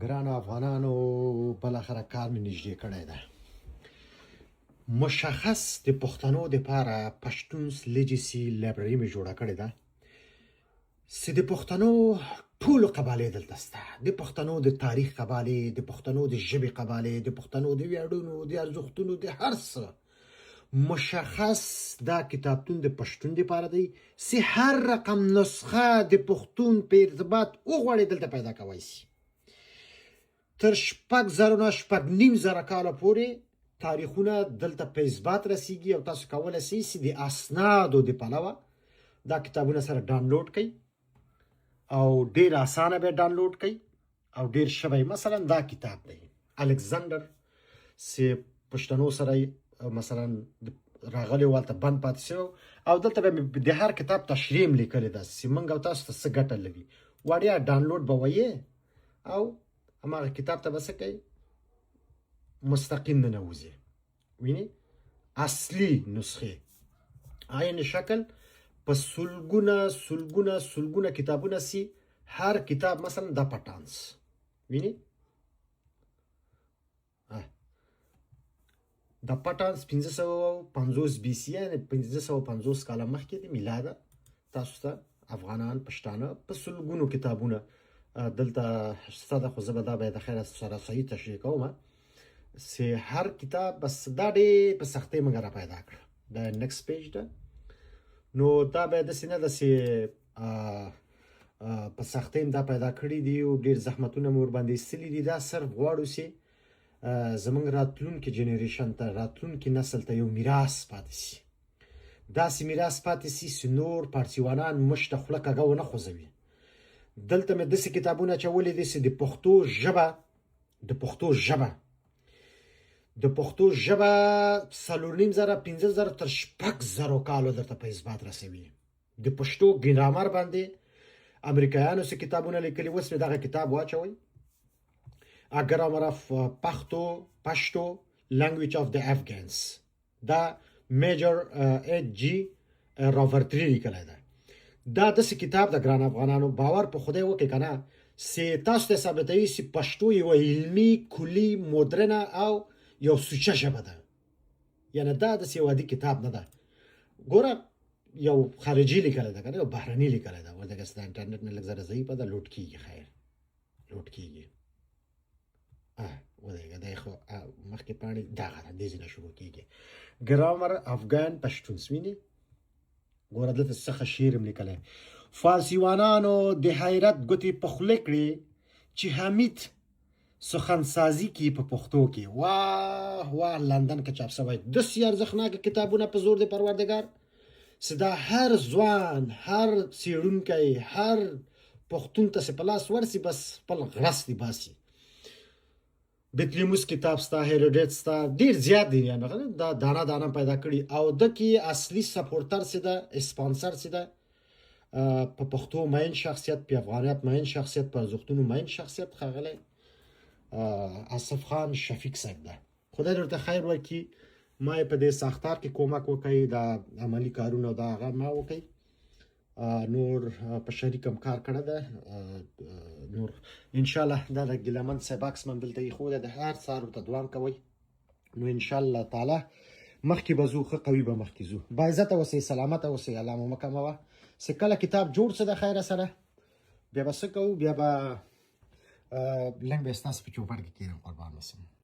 ګرانو افغانانو بالاخره کار مې نږدې کړی دی. مشخص د پښتنو دپاره پښتونس لیجسي لایبرري مې جوړه کړې ده چې د پښتنو ټولو قبالې دلته شته. د پښتنو د تاریخ قبالې، د پښتنو د ژبې قبالې، د پښتنو د ویاړونو، د ارزښتونو، د هر څه مشخص دا کتابتون د پښتون دپاره دی چې هر رقم نسخه د پښتون په ارتباط وغواړې دلته پیدا کوی شي. تر 6,000 نه 6,500 کاله پورې تاریخونه دلته په اثبات رسیږي او تاسو کولی شئ چې د اسنادو د پلوه دا کتابونه سره ډاونلوډ کړئ او ډېر اسانه به ډاونلوډ کړئ او ډېر شوی. مثلا دا کتاب دی الکساندر چې پښتنو سره مثلا راغلی والته بند پاتې شوی او دلته به د هر کتاب تشریح لیکلې ده چې موږ او تاسو ته څه ګټه لري. وړیا ډاونلوډ به وایې او هماغه کتاب ته به څه کوي مستقیم ننوځي. ویني اصلي نسخې عین شکل په سلګونه کتابونه سي. هر کتاب مثلا د پټانس ویني د پټانس 1550 بي سي یعنی 1550 کاله مخکې د میلاد تاسو ته افغانان پښتانه په سلګونو کتابونه دلته شته. خو زه به دا باید د خیره سره صحیح تشریح کوم چې هر کتاب بس دا ډېر په سختۍ موږ را پیدا کړه. دا نیکست پیج ده. نو دا باید داسې نه ده چې په سختۍ دا پیدا کړي دي او ډېر زحمتونه مې ورباندې ایستلي دي. دا صرف غواړو چې زموږ راتلونکي جنریشن ته، راتلونکي نسل ته یو میراث پاتې شي. داسې میراث پاتې شي چې نور پارسیوانان موږ ته خوله کږه ونه خوځوي. دلته مې داسې کتابونه اچولي دي چې د پښتو ژبه 4,500 5,000 تر 6,000 کالو درته په اثبات رسوي. د پښتو ګرامر باندې امریکایانو څه کتابونه لیکلي. اوس مې دغه کتاب واچوئ ګرامر اف پښتو لانګویج اف د افغانس. دا میجر HG راورټري لیکلی ده. دا داسې کتاب د ګران افغانانو باور په خدای وکړئ که نه چې تاسو ته ثابتوي چې پښتو یوه علمي کلي مدرنه او یو سوچه ژبه ده. یعنی دا داسې یو عادي کتاب نه ده. ګوره یو خارجي لیکلی ده که نه، یو بهرني لیکلی ده. ولکه د انټرنټ نه لږ ذره ضعیفه ده، لوډ کېږي. خیر لوډ کېږي. ودرېږه دی خو مخکې پاڼې دغه ده، دې ځای نه شروع کېږي. ګرامر افغان پښتونس ویني. ګوره دلته څخه شعر هم لیکلی. فارسیوانانو د حیرت ګوتې په خوله کړې چې حمید سخنسازي کې په پښتو کې. واه واه لندن کې چاپ شوی داسې ارزښتناکه کتابونه په زور د پروردګار چې دا هر ځوان، هر څېړونکی، هر پښتون ته چې په لاس ورسي بس خپل غرس دې باسي. بطلیموس کتاب ستا، هیروډیټ ستا، ډېر زیات دي. یعنې دا دانه دانه پیدا کړي او د کې اصلي سپورټر چې ده، اسپانسر چې ده په پښتو مین شخصیت، په افغانیت مین شخصیت، په ارزښتونو مین شخصیت ښاغلی آصف خان شفیق صاحب ده. خدای درته خیر ورکړي. ما یې په دې ساختار کې کومک وکړئ، دا عملي کارونه دا هغه ما وکړئ. نور په شریک هم کار کړی ده. نور انشاءالله دا د ګیلمن صاحب عکس من دلته ایښودی د هر سهار ورته دوام کوئ. نو انشاءالله تعالی مخکې به ځو، ښه قوي به مخکې ځو. باعزته اوسئ، سلامته اوسئ، الله مو مه کموه. چې کله کتاب جوړ څه د خیره سره بیا به څه کوو، بیا به لږ به ستاسو په چوپړ کې کښېنم. قربان اوسم.